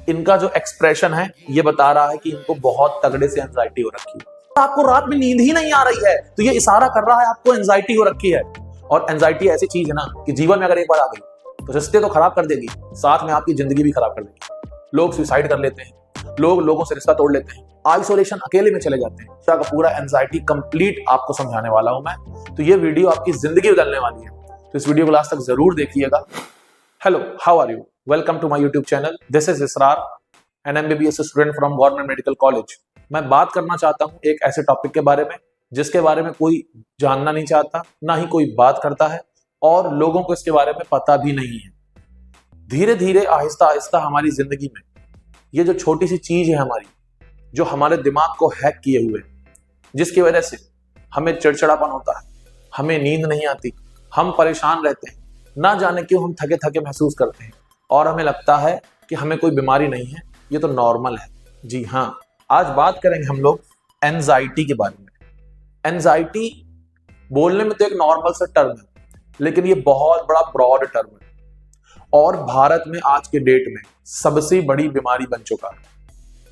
इनका जो एक्सप्रेशन है ये बता रहा है कि इनको बहुत तगड़े से एंजाइटी हो रखी है। आपको रात में नींद ही नहीं आ रही है तो ये इशारा कर रहा है आपको एंजाइटी हो रखी है। और एंजाइटी ऐसी चीज है ना कि जीवन में अगर एक बार आ गई तो रिश्ते तो खराब कर देगी, साथ में आपकी जिंदगी भी खराब कर देगी। लोग सुसाइड कर लेते हैं, लोग लोगों से रिश्ता तोड़ लेते हैं, आइसोलेशन अकेले में चले जाते हैं। का पूरा एंजाइटी कंप्लीट आपको समझाने वाला हूं मैं, तो ये वीडियो आपकी जिंदगी बदलने वाली है, तो इस वीडियो को लास्ट तक जरूर देखिएगा। Hello, how are you? Welcome to my YouTube channel. This is Israr, an MBBS student from government medical college. मैं बात करना चाहता हूं एक ऐसे टॉपिक के बारे में जिसके बारे में कोई जानना नहीं चाहता, ना ही कोई बात करता है और लोगों को इसके बारे में पता भी नहीं है। धीरे धीरे आहिस्ता आहिस्ता हमारी जिंदगी में ये जो छोटी सी चीज है हमारी, जो हमारे दिमाग को हैक किए हुए, जिसकी वजह से हमें चिड़चिड़ापन होता है, हमें नींद नहीं आती, हम परेशान रहते हैं, ना जाने क्यों हम थके थके महसूस करते हैं और हमें लगता है कि हमें कोई बीमारी नहीं है, ये तो नॉर्मल है। जी हाँ, आज बात करेंगे हम लोग एंजाइटी के बारे में। एंजाइटी बोलने में तो एक नॉर्मल सा टर्म है, लेकिन ये बहुत बड़ा ब्रॉड टर्म है और भारत में आज के डेट में सबसे बड़ी बीमारी बन चुका है।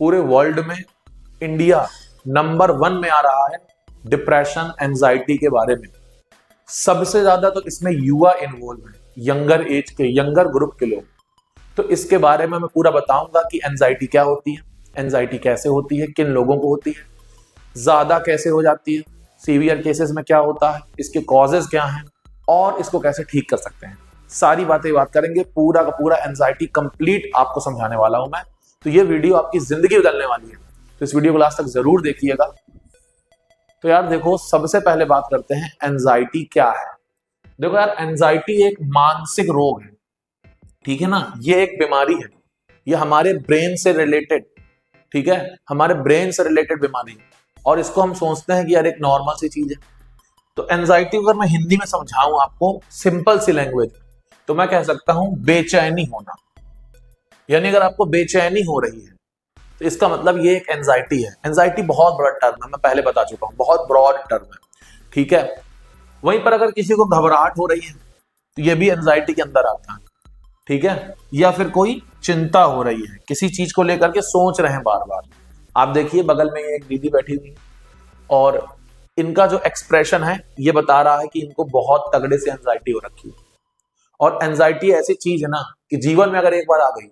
पूरे वर्ल्ड में इंडिया नंबर 1 में आ रहा है डिप्रेशन एंजाइटी के बारे में। सबसे ज्यादा तो इसमें युवा इन्वॉल्व है, यंगर एज के, यंगर ग्रुप के लोग। तो इसके बारे में मैं पूरा बताऊंगा कि एंजाइटी क्या होती है, एंजाइटी कैसे होती है, किन लोगों को होती है, ज्यादा कैसे हो जाती है, सीवियर केसेस में क्या होता है, इसके कॉजेज क्या हैं और इसको कैसे ठीक कर सकते हैं। सारी बातें बात करेंगे, पूरा का पूरा एंजाइटी कंप्लीट आपको समझाने वाला हूं मैं, तो ये वीडियो आपकी जिंदगी बदलने वाली है, तो इस वीडियो को लास्ट तक जरूर देखिएगा। तो यार देखो, सबसे पहले बात करते हैं एंजाइटी क्या है। देखो यार, एंजाइटी एक मानसिक रोग है, ठीक है ना, ये एक बीमारी है, ये हमारे ब्रेन से रिलेटेड, ठीक है, हमारे ब्रेन से रिलेटेड बीमारी है और इसको हम सोचते हैं कि यार एक नॉर्मल सी चीज है। तो एंजाइटी अगर मैं हिंदी में समझाऊं आपको, सिंपल सी लैंग्वेज, तो मैं कह सकता हूं बेचैनी होना। यानी अगर आपको बेचैनी हो रही है तो इसका मतलब ये एक एंजाइटी है। एंजाइटी बहुत बड़ा टर्म है, मैं पहले बता चुका हूं, बहुत ब्रॉड टर्म है, ठीक है। वहीं पर अगर किसी को घबराहट हो रही है तो ये भी एंजाइटी के अंदर आता है, ठीक है। या फिर कोई चिंता हो रही है, किसी चीज को लेकर के सोच रहे हैं बार बार। आप देखिए बगल में एक दीदी बैठी हुई और इनका जो एक्सप्रेशन है ये बता रहा है कि इनको बहुत तगड़े से एंजाइटी हो रखी है। और एंजाइटी ऐसी चीज है ना कि जीवन में अगर एक बार आ गई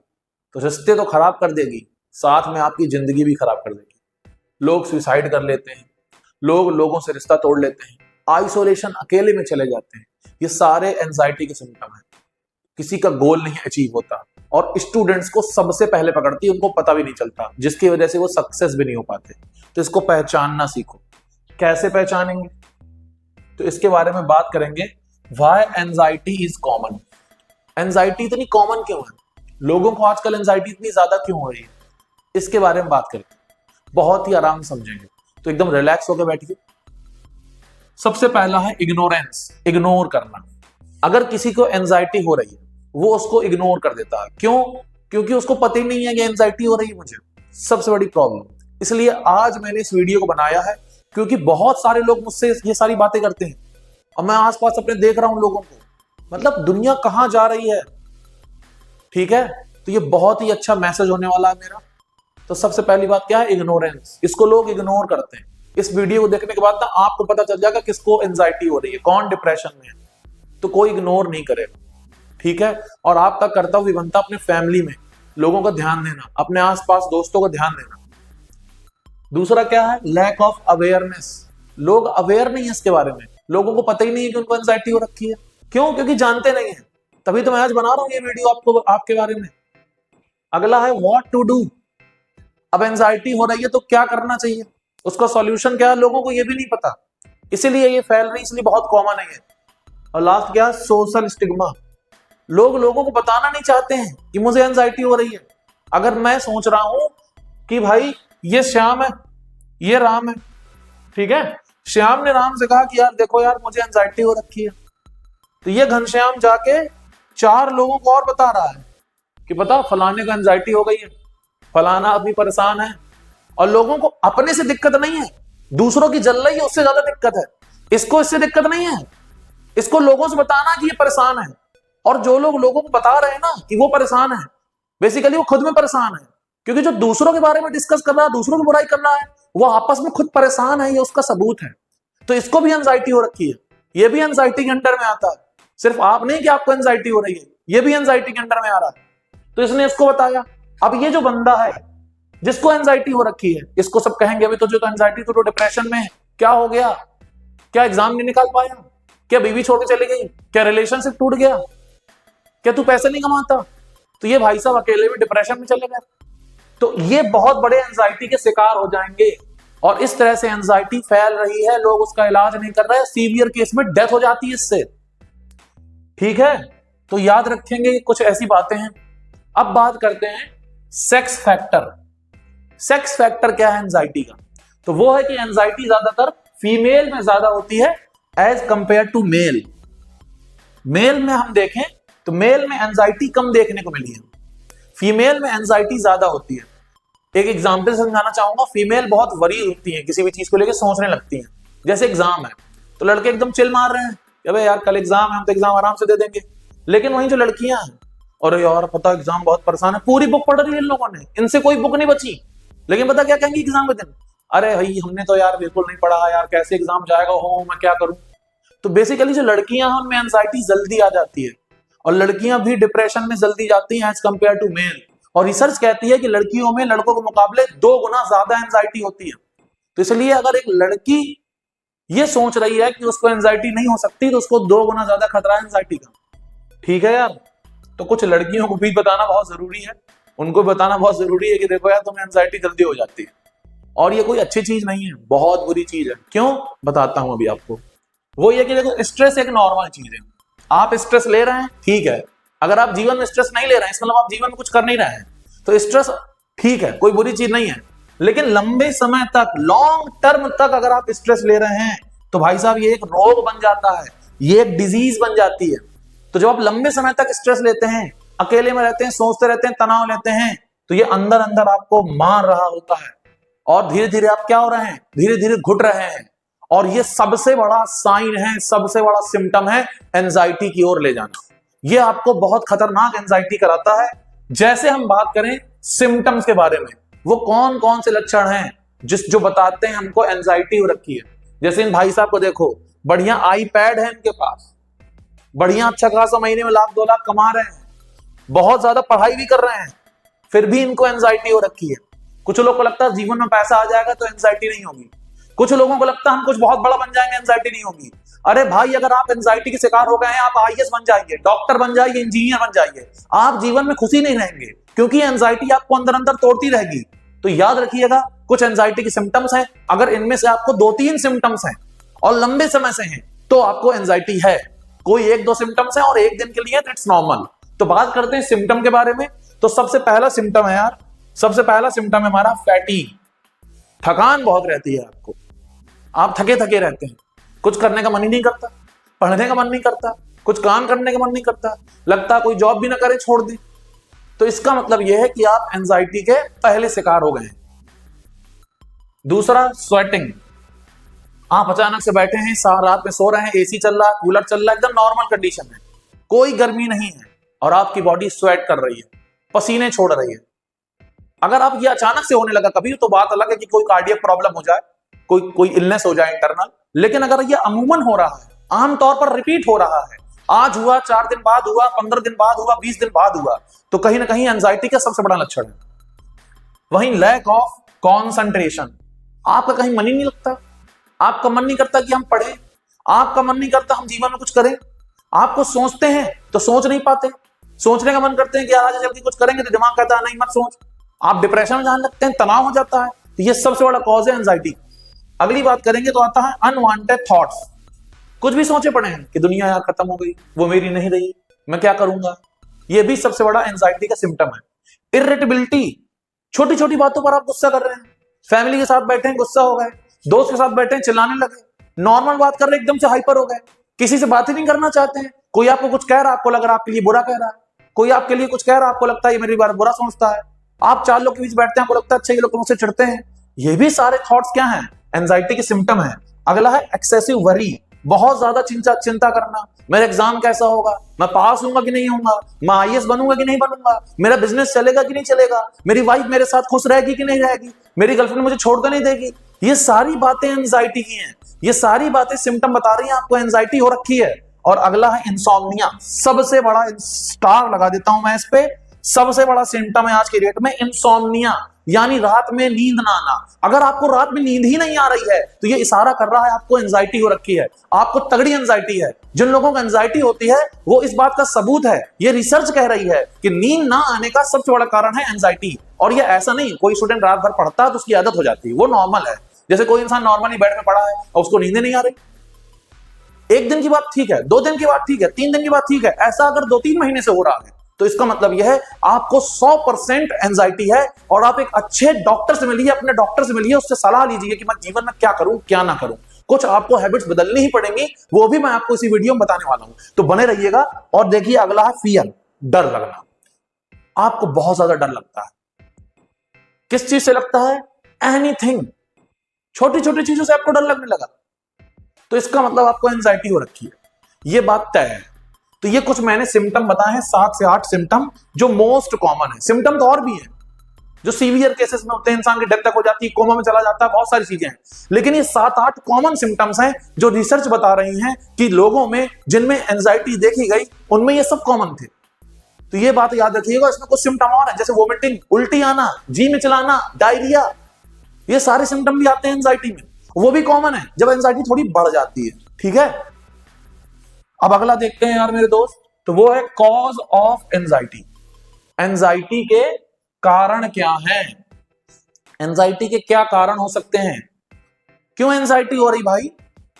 तो रिश्ते तो खराब कर देगी, साथ में आपकी जिंदगी भी खराब कर देगी। लोग सुसाइड कर लेते हैं, लोग लोगों से रिश्ता तोड़ लेते हैं, आइसोलेशन अकेले में चले जाते हैं। ये सारे एंजाइटी के सिम्टम है। किसी का गोल नहीं अचीव होता और स्टूडेंट्स को सबसे पहले पकड़ती है, उनको पता भी नहीं चलता, जिसकी वजह से वो सक्सेस भी नहीं हो पाते। तो इसको पहचानना सीखो। कैसे पहचानेंगे? तो इसके बारे में बात करेंगे, why anxiety is common. Anxiety इतनी कॉमन क्यों है, लोगों को आजकल एंजाइटी इतनी ज्यादा क्यों हो रही है, इसके बारे में बात करेंगे, बहुत ही आराम समझेंगे। तो एकदम रिलैक्स होकर बैठिए। सबसे पहला है इग्नोरेंस, इग्नोर करना। अगर किसी को एंजाइटी हो रही है वो उसको इग्नोर कर देता है। क्यों? क्योंकि उसको पता ही नहीं है कि एंजाइटी हो रही है मुझे। सबसे बड़ी प्रॉब्लम। इसलिए आज मैंने इस वीडियो को बनाया है क्योंकि बहुत सारे लोग मुझसे ये सारी बातें करते हैं और मैं आसपास अपने देख रहा हूं लोगों को, मतलब दुनिया कहां जा रही है, ठीक है। तो ये बहुत ही अच्छा मैसेज होने वाला है मेरा। तो सबसे पहली बात क्या है, इग्नोरेंस। इसको लोग इग्नोर करते हैं। इस वीडियो को देखने के बाद ना आपको पता चल जाएगा किसको एंजाइटी हो रही है, कौन डिप्रेशन में है। तो कोई इग्नोर नहीं करेगा, ठीक है। और आपका कर्तव्य भी बनता अपने फैमिली में लोगों का ध्यान देना, अपने आसपास दोस्तों का ध्यान देना। दूसरा क्या है, लैक ऑफ अवेयरनेस। लोग अवेयर नहीं है इसके बारे में, लोगों को पता ही नहीं है कि उनको एंजाइटी हो रखी है। क्यों? क्योंकि जानते नहीं है। तभी तो मैं आज बना रहा हूं ये वीडियो आपको, आपके बारे में। अगला है व्हाट टू डू। अब एंजाइटी हो रही है तो क्या करना चाहिए, उसका सॉल्यूशन क्या है, लोगों को ये भी नहीं पता, इसीलिए ये फैल रही, इसलिए बहुत कॉमन है ये। और लास्ट क्या है, सोशल स्टिग्मा। लोग लोगों को बताना नहीं चाहते हैं कि मुझे एंजाइटी हो रही है। अगर मैं सोच रहा हूं कि भाई ये श्याम है, ये राम है, ठीक है, श्याम ने राम से कहा कि यार देखो यार मुझे एंजाइटी हो रखी है, तो ये घनश्याम जाके 4 लोगों को और बता रहा है कि पता फलाने को एंजाइटी हो गई है, फलाना अभी परेशान है। और लोगों को अपने से दिक्कत नहीं है, दूसरों की जल रही है उससे ज्यादा दिक्कत है। इसको इससे दिक्कत नहीं है, इसको लोगों से बताना कि ये परेशान है। और जो लोग लोगों को बता रहे हैं ना कि वो परेशान है, बेसिकली वो खुद में परेशान है। क्योंकि जो दूसरों के बारे में डिस्कस कर रहा है, दूसरों की बुराई कर रहा है, वो आपस में खुद परेशान है, ये उसका सबूत है। तो इसको भी एंजाइटी हो रखी है, ये भी एंजाइटी के अंडर में आता है। सिर्फ आप नहीं कि आपको एंजाइटी हो रही है, ये भी एंजाइटी के अंडर में आ रहा है। तो इसने इसको बताया। अब ये जो बंदा है जिसको एंजाइटी हो रखी है, इसको सब कहेंगे अभी तुझे तो एंजाइटी, तो डिप्रेशन में है, क्या हो गया, क्या एग्जाम नहीं निकाल पाया, क्या बीवी छोड़ के चली गई, क्या रिलेशनशिप टूट गया, क्या तू पैसे नहीं कमाता, तो ये भाई साहब अकेले भी डिप्रेशन में चले गए। तो ये बहुत बड़े एंजाइटी के शिकार हो जाएंगे और इस तरह से एंजाइटी फैल रही है, लोग उसका इलाज नहीं कर रहे, सीवियर केस में डेथ हो जाती है इससे। ठीक है, तो याद रखेंगे कुछ ऐसी बातें हैं। अब बात करते हैं सेक्स फैक्टर। सेक्स फैक्टर क्या है एंजाइटी का? तो वो है कि एंजाइटी ज्यादातर फीमेल में ज्यादा होती है as compare to male. Male में हम देखें तो मेल में एंजाइटी कम देखने को मिली है, फीमेल में एंजाइटी ज्यादा होती है। एक एग्जांपल समझाना चाहूंगा, फीमेल बहुत वरीड होती है, किसी भी चीज को लेकर सोचने लगती हैं। जैसे एग्जाम है तो लड़के एकदम चिल मार रहे हैं, अबे यार कल एग्जाम है, हम तो एग्जाम आराम से दे देंगे। लेकिन वहीं जो लड़कियां हैं, और यार पता एग्जाम बहुत परेशान है, पूरी बुक पढ़ रही है इन लोगों ने, इनसे कोई बुक नहीं बची, लेकिन पता क्या कहेंगी एग्जाम के दिन, अरे भाई हमने तो यार बिल्कुल नहीं पढ़ा यार, कैसे एग्जाम जाएगा, हो मैं क्या करूं। तो बेसिकली जो लड़कियां हैं उनमें एंजाइटी जल्दी आ जाती है और लड़कियां भी डिप्रेशन में जल्दी जाती हैं एज कंपेयर टू मेल। और रिसर्च कहती है कि लड़कियों में लड़कों के मुकाबले 2 गुना ज्यादा एंजाइटी होती है। तो इसलिए अगर एक लड़की ये सोच रही है कि उसको एंजाइटी नहीं हो सकती, तो उसको 2 गुना ज्यादा खतरा है एंजाइटी का। ठीक है यार, तो कुछ लड़कियों को भी बताना बहुत जरूरी है, उनको बताना बहुत जरूरी है कि देखो यार तुम्हें एंजाइटी जल्दी हो जाती है और ये कोई अच्छी चीज नहीं है, बहुत बुरी चीज है। क्यों, बताता हूं अभी आपको। वो ये कि देखो स्ट्रेस एक नॉर्मल चीज है, आप स्ट्रेस ले रहे हैं ठीक है, अगर आप जीवन में स्ट्रेस नहीं ले रहे हैं इसका मतलब आप जीवन में कुछ कर नहीं रहे हैं, तो स्ट्रेस ठीक है, कोई बुरी चीज नहीं है। लेकिन लंबे समय तक, लॉन्ग टर्म तक अगर आप स्ट्रेस ले रहे हैं तो भाई साहब ये एक रोग बन जाता है, ये एक डिजीज बन जाती है। तो जब आप लंबे समय तक स्ट्रेस लेते हैं, अकेले में रहते हैं, सोचते रहते हैं, तनाव लेते हैं, तो ये अंदर अंदर आपको मार रहा होता है और धीरे धीरे आप क्या हो रहे हैं, धीरे धीरे घुट रहे हैं। और ये सबसे बड़ा साइन है, सबसे बड़ा सिम्टम है एंजाइटी की ओर ले जाना। ये आपको बहुत खतरनाक एंजाइटी कराता है। जैसे हम बात करें सिम्टम्स के बारे में, वो कौन कौन से लक्षण हैं जो बताते हैं हमको एंजाइटी हो रखी है। जैसे इन भाई साहब को देखो, बढ़िया आईपैड है इनके पास, बढ़िया अच्छा खासा महीने में 1-2 लाख कमा रहे हैं, बहुत ज्यादा पढ़ाई भी कर रहे हैं, फिर भी इनको एंजाइटी हो रखी है। कुछ लोगों को लगता है जीवन में पैसा आ जाएगा तो एंजाइटी नहीं होगी, कुछ लोगों को लगता है हम कुछ बहुत बड़ा बन जाएंगे, एंजाइटी नहीं होगी। अरे भाई, अगर आप एंजाइटी के शिकार हो गए हैं, आप आईएएस बन जाइए, डॉक्टर बन जाइए, इंजीनियर बन जाइए, आप जीवन में खुशी नहीं रहेंगे, क्योंकि एंजाइटी आपको अंदर अंदर तोड़ती रहेगी। तो याद रखिएगा, कुछ एंजाइटी के सिम्टम्स हैं, अगर इनमें से आपको 2-3 सिम्टम्स हैं और लंबे समय से हैं तो आपको एंजाइटी है। कोई 1-2 सिम्टम्स हैं और एक दिन के लिए इट्स नॉर्मल। तो बात करते हैं सिम्टम के बारे में। तो सबसे पहला सिम्टम है यार, सबसे पहला सिम्टम है हमारा फैटीग। थकान बहुत रहती है आपको, आप थके थके रहते हैं, कुछ करने का मन ही नहीं करता, पढ़ने का मन नहीं करता, कुछ काम करने का मन नहीं करता, लगता कोई जॉब भी ना करे छोड़ दे। तो इसका मतलब यह है कि आप एंजाइटी के पहले शिकार हो गए हैं। दूसरा, स्वेटिंग। आप अचानक से बैठे हैं, रात में सो रहे हैं, एसी चल रहा है, कूलर चल रहा है, एकदम नॉर्मल कंडीशन है, कोई गर्मी नहीं है और आपकी बॉडी स्वेट कर रही है, पसीने छोड़ रही है। अगर आप ये अचानक से होने लगा कभी तो बात अलग है कि कोई कार्डियक प्रॉब्लम हो जाए, कोई इलनेस हो जाए इंटरनल। लेकिन अगर ये अमूमन हो रहा है, आमतौर पर रिपीट हो रहा है, आज हुआ, 4 दिन बाद हुआ, 15 दिन बाद हुआ, 20 दिन बाद हुआ, तो कहीं ना कहीं एंजाइटी का सबसे बड़ा लक्षण है। वहीं लैक ऑफ कॉन्सेंट्रेशन, आपका कहीं मन ही नहीं लगता, आपका मन नहीं करता कि हम पढ़ें, आपका मन नहीं करता हम जीवन में कुछ करें, आपको सोचते हैं तो सोच नहीं पाते, सोचने का मन करते हैं कि आज जल्दी कुछ करेंगे तो दिमाग कहता है नहीं मत सोच, आप डिप्रेशन में जाने लगते हैं, तनाव हो जाता है। तो ये सबसे बड़ा कॉज है एंजाइटी। अगली बात करेंगे तो आता है अनवांटेड थॉट्स। कुछ भी सोचे पड़े हैं कि दुनिया यार खत्म हो गई, वो मेरी नहीं रही, मैं क्या करूंगा, ये भी सबसे बड़ा एंजाइटी का सिम्टम है। इरिटेबिलिटी, छोटी छोटी बातों पर आप गुस्सा कर रहे हैं, फैमिली के साथ बैठे हैं गुस्सा हो गए, दोस्त के साथ बैठे हैं चिल्लाने लगे, नॉर्मल बात कर रहे एकदम से हाइपर हो गए, किसी से बात ही नहीं करना चाहते हैं, कोई आपको कुछ कह रहा है आपको लग रहा है आपके लिए बुरा कह रहा है, कोई आपके लिए कुछ कह रहा है आपको लगता है ये मेरे बारे में बुरा सोचता है, आप 4 लोग के बीच बैठते हैं आपको लगता है अच्छा ये लोग मुझसे चिढ़ते हैं। ये भी सारे थॉट्स क्या हैं, एंजाइटी के सिम्टम है। अगला है एक्सेसिव वरी, बहुत ज्यादा चिंता चिंता करना, मेरा एग्जाम कैसा होगा, मैं पास होऊंगा कि नहीं होऊंगा, मैं आईएएस बनूंगा कि नहीं बनूंगा, मेरा बिजनेस चलेगा कि नहीं चलेगा, मेरी वाइफ मेरे साथ खुश रहेगी कि नहीं रहेगी, मेरी गर्लफ्रेंड मुझे छोड़ कर नहीं देगी। ये सारी बातें एंजाइटी की हैं, ये सारी बातें सिम्टम बता रही हैं आपको एंजाइटी हो रखी है। और अगला है इंसोम्निया, सबसे बड़ा स्टार लगा देता हूं मैं इस पे, सबसे बड़ा सिम्टम है आज के डेट में इंसोम्निया, यानी रात में नींद ना आना। अगर आपको रात में नींद ही नहीं आ रही है तो ये इशारा कर रहा है आपको एंजाइटी हो रखी है, आपको तगड़ी एंजाइटी है। जिन लोगों को एंजाइटी होती है वो इस बात का सबूत है, ये रिसर्च कह रही है कि नींद ना आने का सबसे बड़ा कारण है एंजाइटी। और ये ऐसा नहीं कोई स्टूडेंट रात भर पढ़ता है तो उसकी आदत हो जाती है, वो नॉर्मल है। जैसे कोई इंसान नॉर्मली बेड में पड़ा है और उसको नींद नहीं आ रही, एक दिन की बात ठीक है, 2 दिन की बात ठीक है, 3 दिन की बात ठीक है, ऐसा अगर 2-3 महीने से हो रहा है तो इसका मतलब यह है आपको 100% एंजाइटी है। और आप एक अच्छे डॉक्टर से मिलिए, अपने डॉक्टर से मिलिए, उससे सलाह लीजिए कि मैं जीवन में क्या करूं क्या ना करूं। कुछ आपको हैबिट्स बदलनी ही पड़ेंगी, वो भी मैं आपको इसी वीडियो में बताने वाला हूं, तो बने रहिएगा। और देखिए अगला है फियर, डर लगना। आपको बहुत ज्यादा डर लगता है, किस चीज से लगता है? एनीथिंग, छोटी छोटी चीजों से आपको डर लगने लगा तो इसका मतलब आपको एंजाइटी हो रखी है, ये बात तय है। तो ये कुछ मैंने सिम्टम बताए हैं, 7 से 8 सिम्टम जो मोस्ट कॉमन है। सिम्टम तो और भी हैं जो सीवियर केसेस में होते हैं, इंसान की डेथ तक हो जाती है, कोमा में चला जाता है, बहुत सारी चीजें हैं, लेकिन ये 7-8 कॉमन सिम्टम्स हैं जो रिसर्च बता रही हैं कि लोगों में जिनमें एंजाइटी देखी गई उनमें ये सब कॉमन थे। तो ये बात याद रखिएगा। इसमें कुछ सिम्टम और है जैसे वोमिटिंग, उल्टी आना, जी मिचलाना, डायरिया, ये सारे सिम्टम भी आते हैं एंजाइटी में, वो भी कॉमन है जब एंजाइटी थोड़ी बढ़ जाती है। ठीक है, अब अगला देखते हैं यार मेरे दोस्त, तो वो है कॉज ऑफ एंजाइटी। एंजाइटी के कारण क्या हैं? एंजाइटी के क्या कारण हो सकते हैं? क्यों एंजाइटी हो रही भाई?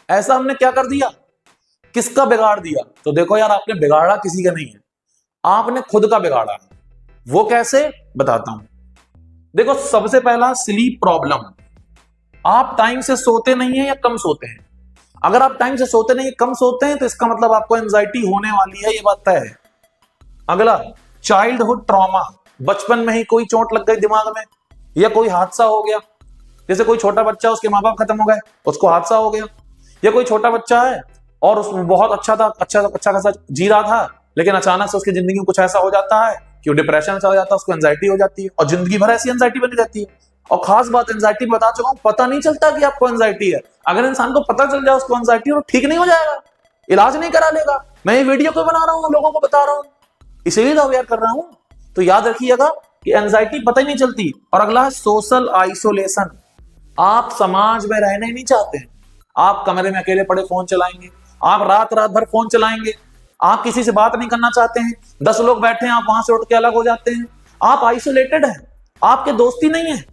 ऐसा हमने क्या कर दिया, किसका बिगाड़ दिया? तो देखो यार, आपने बिगाड़ा किसी का नहीं है, आपने खुद का बिगाड़ा है। वो कैसे, बताता हूं। देखो, सबसे पहला स्लीप प्रॉब्लम। आप टाइम से सोते नहीं है या कम सोते हैं? अगर आप टाइम से सोते नहीं, कम सोते हैं, तो इसका मतलब आपको एंजाइटी होने वाली है, ये बात तय है। अगला, चाइल्डहुड ट्रॉमा। बचपन में ही कोई चोट लग गई दिमाग में या कोई हादसा हो गया, जैसे कोई छोटा बच्चा, उसके माँ बाप खत्म हो गए, उसको हादसा हो गया। या कोई छोटा बच्चा है और उसमें बहुत अच्छा था, अच्छा खासा जी रहा था, लेकिन अचानक से उसकी जिंदगी में कुछ ऐसा हो जाता है कि वो डिप्रेशन में चला जाता है, उसको एंजाइटी हो जाती है और जिंदगी भर ऐसी एंजाइटी बनी रहती है। और खास बात, एंजाइटी बता चुका हूं, पता नहीं चलता कि आपको एंजाइटी है। अगर इंसान को पता चल जाए उसको एंजाइटी, तो ठीक नहीं हो जाएगा, इलाज नहीं करा लेगा। मैं ये वीडियो क्यों बना रहा हूं, लोगों को बता रहा हूं, इसीलिए तो अवेयर कर रहा हूं। तो याद रखिएगा कि एंजाइटी पता ही नहीं चलती। और अगला है सोशल आइसोलेशन। आप समाज में रहना ही नहीं चाहते हैं, आप कमरे में अकेले पड़े फोन चलाएंगे, आप रात भर फोन चलाएंगे, आप किसी से बात नहीं करना चाहते हैं, 10 लोग बैठे हैं, आप वहां से उठ के अलग हो जाते हैं, आप आइसोलेटेड हैं, आपके दोस्ती नहीं है,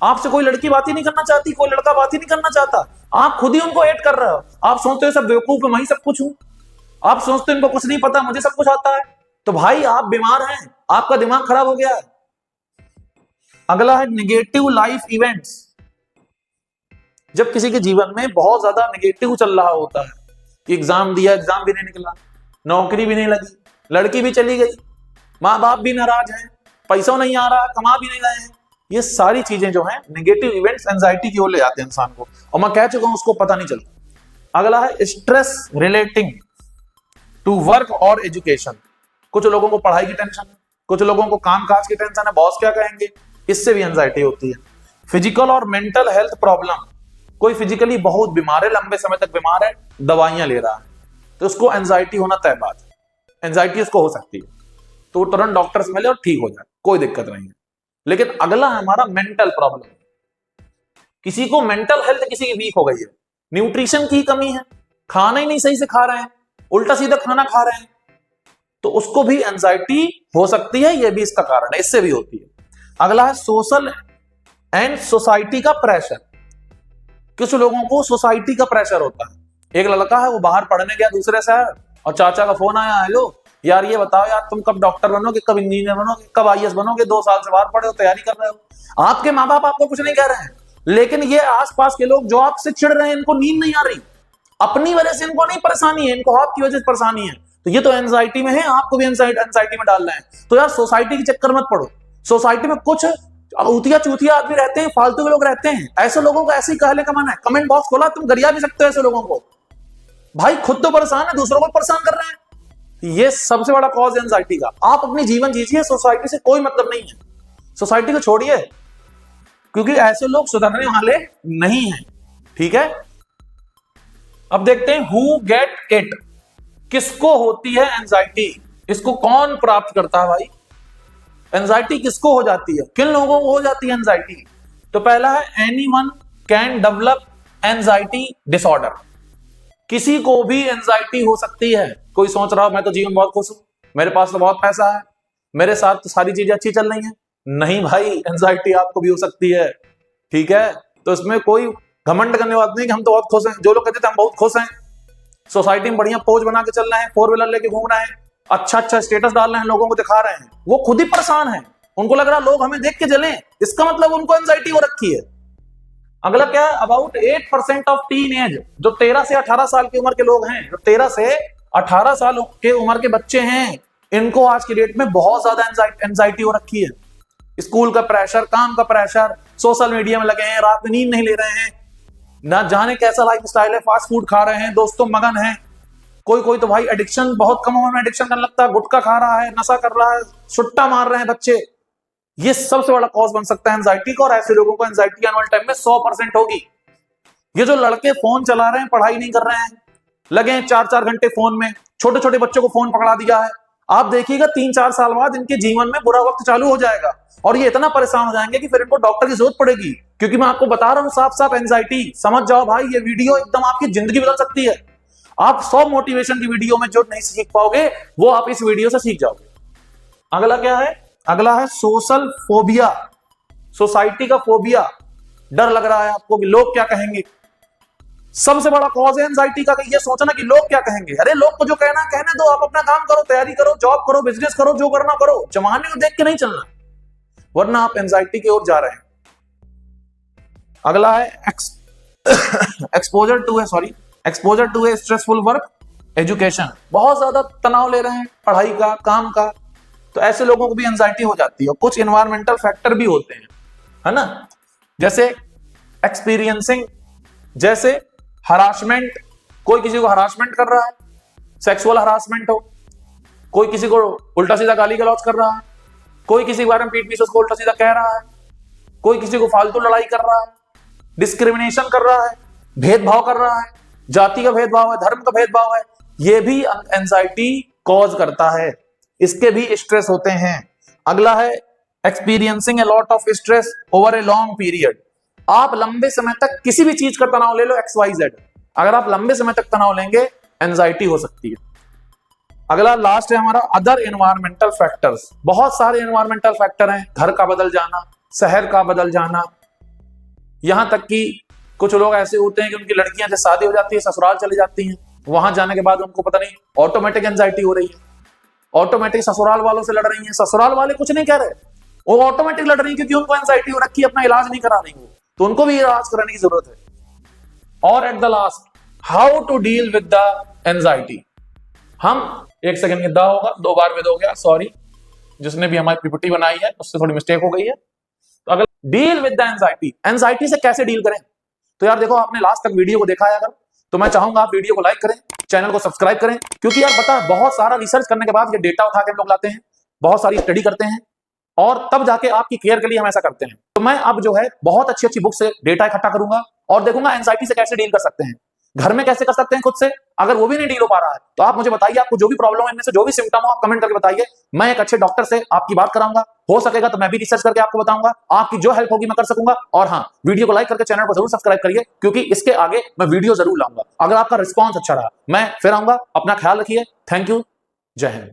आपसे कोई लड़की बात ही नहीं करना चाहती, कोई लड़का बात ही नहीं करना चाहता, आप खुद ही उनको हेट कर रहे हो। आप सोचते हो सब बेवकूफ है, मैं ही सब कुछ हूं, आप सोचते हो इनको कुछ नहीं पता, मुझे सब कुछ आता है। तो भाई आप बीमार हैं, आपका दिमाग खराब हो गया है। अगला है नेगेटिव लाइफ इवेंट्स। जब किसी के जीवन में बहुत ज्यादा नेगेटिव चल रहा होता है कि एग्जाम दिया, एग्जाम भी नहीं निकला, नौकरी भी नहीं लगी, लड़की भी चली गई, माँ बाप भी नाराज हैं, पैसा नहीं आ रहा, कमा भी नहीं रहे हैं, ये सारी चीजें जो हैं नेगेटिव इवेंट्स एंजाइटी की ओर ले जाते हैं इंसान को, और मैं कह चुका हूं उसको पता नहीं चलता। अगला है स्ट्रेस रिलेटिंग टू वर्क और एजुकेशन। कुछ लोगों को पढ़ाई की टेंशन है, कुछ लोगों को काम काज की टेंशन है, बॉस क्या कहेंगे, इससे भी एंजाइटी होती है। फिजिकल और मेंटल हेल्थ प्रॉब्लम। कोई फिजिकली बहुत बीमार है, लंबे समय तक बीमार है, दवाइयां ले रहा है, तो उसको एंजाइटी होना तय बात है, एंजाइटी उसको हो सकती है, तो तुरंत डॉक्टर से मिले और ठीक हो जाए, कोई दिक्कत नहीं है। लेकिन अगला है हमारा मेंटल प्रॉब्लम। किसी को मेंटल हेल्थ किसी की वीक हो गई है, न्यूट्रिशन की कमी है, खाना ही नहीं सही से खा रहे हैं, उल्टा सीधा खाना खा रहे हैं, तो उसको भी एंजाइटी हो सकती है, यह भी इसका कारण है, इससे भी होती है। अगला है सोशल एंड सोसाइटी का प्रेशर। कुछ लोगों को सोसाइटी का प्रेशर होता है। एक लड़का है, वो बाहर पढ़ने गया दूसरे शहर, और चाचा का फोन आया, हेलो यार ये बताओ यार, तुम कब डॉक्टर बनोगे, कब इंजीनियर बनोगे, कब आईएएस बनोगे, 2 साल से बाहर पढ़े हो, तैयारी कर रहे हो। आपके माँ बाप आपको कुछ नहीं कह रहे हैं, लेकिन ये आसपास के लोग जो आपसे चिढ़ रहे हैं, इनको नींद नहीं आ रही, अपनी वजह से इनको नहीं परेशानी है, इनको आपकी वजह से परेशानी है, तो ये तो एंजाइटी में है, आपको भी एंजाइटी में डाल रहे हैं। तो यार सोसाइटी के चक्कर मत पड़ो। सोसाइटी में कुछ उतिया चूतिया आदमी रहते हैं, फालतू के लोग रहते हैं, ऐसे लोगों को ऐसे ही कहने का मन है, कमेंट बॉक्स खोला, तुम गरिया भी सकते हो ऐसे लोगों को। भाई खुद तो परेशान है, दूसरों को परेशान कर रहे हैं। ये सबसे बड़ा कॉज है एंजाइटी का। आप अपनी जीवन जीजिए, सोसाइटी से कोई मतलब नहीं है, सोसाइटी को छोड़िए, क्योंकि ऐसे लोग सुधरने वाले नहीं हैं। ठीक है, अब देखते हैं हु गेट इट, किसको होती है एंजाइटी, इसको कौन प्राप्त करता है भाई? एंजाइटी किसको हो जाती है, किन लोगों को हो जाती है एंजाइटी? तो पहला है anyone can develop anxiety disorder. किसी को भी एंजाइटी हो सकती है। कोई सोच रहा हो मैं तो जीवन बहुत खुश हूं, मेरे पास तो बहुत पैसा है, मेरे साथ तो सारी चीजें अच्छी चल रही हैं। नहीं भाई, एंजाइटी आपको भी हो सकती है। ठीक है, तो इसमें कोई घमंड करने वाला नहीं कि हम तो बहुत खुश हैं। जो लोग कहते थे हम बहुत खुश हैं, सोसाइटी में बढ़िया पोज बना के चल रहे हैं, 4 व्हीलर लेके घूम रहे हैं, अच्छा स्टेटस डाल रहे हैं, लोगों को दिखा रहे हैं, वो खुद ही परेशान है। उनको लग रहा है लोग हमें देख के जलें, इसका मतलब उनको एंजाइटी हो रखी है। अगला क्या है, अबाउट 8% ऑफ टीन एज, जो 13 से 18 साल की उम्र के लोग हैं, जो 13 से 18 साल के उम्र के बच्चे हैं, इनको आज की डेट में बहुत ज्यादा एंजाइटी हो रखी है। स्कूल का प्रेशर, काम का प्रेशर, सोशल मीडिया में लगे हैं, रात में नींद नहीं ले रहे हैं, ना जाने कैसा लाइफ स्टाइल है, फास्ट फूड खा रहे हैं, दोस्तों मगन है, कोई तो भाई एडिक्शन, बहुत कम उम्र में एडिक्शन करने लगता है, गुटखा खा रहा है, नशा कर रहा है, सुट्टा मार रहे हैं बच्चे। ये सबसे बड़ा कॉज बन सकता है एंजाइटी का, और ऐसे लोगों को एंजाइटी आने वाले टाइम में 100% होगी। ये जो लड़के फोन चला रहे हैं, पढ़ाई नहीं कर रहे हैं, लगे हैं 4-4 घंटे फोन में, छोटे छोटे बच्चों को फोन पकड़ा दिया है, आप देखिएगा 3-4 साल बाद इनके जीवन में बुरा वक्त चालू हो जाएगा, और ये इतना परेशान हो जाएंगे कि फिर इनको डॉक्टर की जरूरत पड़ेगी। क्योंकि मैं आपको बता रहा हूं साफ साफ, एंजाइटी समझ जाओ भाई, ये वीडियो एकदम आपकी जिंदगी बदल सकती है। आप 100 मोटिवेशन की वीडियो में जो नहीं सीख पाओगे, वो आप इस वीडियो से सीख जाओगे। अगला क्या है, अगला है सोशल फोबिया, सोसाइटी का फोबिया, डर लग रहा है आपको कि लोग क्या कहेंगे। सबसे बड़ा कॉज है एंजाइटी का ये सोचना कि लोग क्या कहेंगे। अरे लोग को जो कहना कहने दो, आप अपना काम करो, तैयारी करो, जॉब करो, बिजनेस करो, जो करना करो, जमाने को देख के नहीं चलना, वरना आप एंजाइटी की ओर जा रहे हैं। अगला है exposure to a stressful work education, बहुत ज्यादा तनाव ले रहे हैं पढ़ाई का, काम का, तो ऐसे लोगों को भी एंजाइटी हो जाती है। कुछ एनवायरमेंटल फैक्टर भी होते हैं, है ना, जैसे एक्सपीरियंसिंग, जैसे हरासमेंट, कोई किसी को हरासमेंट कर रहा है, सेक्सुअल हरासमेंट हो, कोई किसी को उल्टा सीधा गाली गलौज कर रहा है, कोई किसी के बारे में पीठ पीछे उसको उल्टा सीधा कह रहा है, कोई किसी को फालतू लड़ाई कर रहा है, डिस्क्रिमिनेशन कर रहा है, भेदभाव कर रहा है, जाति का भेदभाव है, धर्म का भेदभाव है, ये भी एंजाइटी कॉज करता है, इसके भी स्ट्रेस होते हैं। अगला है experiencing a lot of stress over a long period, आप लंबे समय तक किसी भी चीज का तनाव ले लो, XYZ, अगर आप लंबे समय तक तनाव लेंगे, एंजाइटी हो सकती है। अगला लास्ट है हमारा अदर एनवायरमेंटल फैक्टर्स, बहुत सारे एनवायरमेंटल फैक्टर हैं, घर का बदल जाना, शहर का बदल जाना, यहां तक कि कुछ लोग ऐसे होते हैं कि उनकी लड़कियां जब शादी हो जाती है ससुराल चली जाती हैं, वहां जाने के बाद उनको पता नहीं ऑटोमेटिक एंजाइटी हो रही है, ऑटोमेटिक ससुराल वालों से लड़ रही हैं, ससुराल वाले कुछ नहीं कह रहे, वो ऑटोमेटिक लड़ रही है क्योंकि उनको एंजाइटी हो रखी है, अपना इलाज नहीं करा रही, तो उनको भी इलाज कराने की जरूरत है। और at the last, how to deal with the anxiety, हम एक सेकंड में दा होगा, 2 बार विद हो गया, सॉरी, जिसने भी हमारी पीपीटी बनाई है उससे थोड़ी मिस्टेक हो गई है। तो अगर deal with the anxiety, anxiety से कैसे डील करें, तो यार देखो आपने लास्ट तक वीडियो को देखा है अगर, तो मैं चाहूंगा आप वीडियो को लाइक करें, चैनल को सब्सक्राइब करें, क्योंकि यार पता है बहुत सारा रिसर्च करने के बाद ये डेटा उठा के हम लोग लाते हैं, बहुत सारी स्टडी करते हैं, और तब जाके आपकी केयर के लिए हम ऐसा करते हैं। तो मैं अब जो है बहुत अच्छी अच्छी बुक से डेटा इकट्ठा करूंगा और देखूंगा एंजाइटी से कैसे डील कर सकते हैं, घर में कैसे कर सकते हैं खुद से। अगर वो भी नहीं डील हो पा रहा है तो आप मुझे बताइए, आपको जो भी प्रॉब्लम है, इनमें से जो भी सिम्टम हो आप कमेंट करके बताइए, मैं एक अच्छे डॉक्टर से आपकी बात कराऊंगा, हो सकेगा तो मैं भी रिसर्च करके आपको बताऊंगा, आपकी जो हेल्प होगी मैं कर सकूंगा। और हाँ, वीडियो को लाइक करके चैनल को जरूर सब्सक्राइब करिए, क्योंकि इसके आगे मैं वीडियो जरूर लाऊंगा। अगर आपका रिस्पॉन्स अच्छा रहा मैं फिर आऊंगा। अपना ख्याल रखिए, थैंक यू, जय हिंद।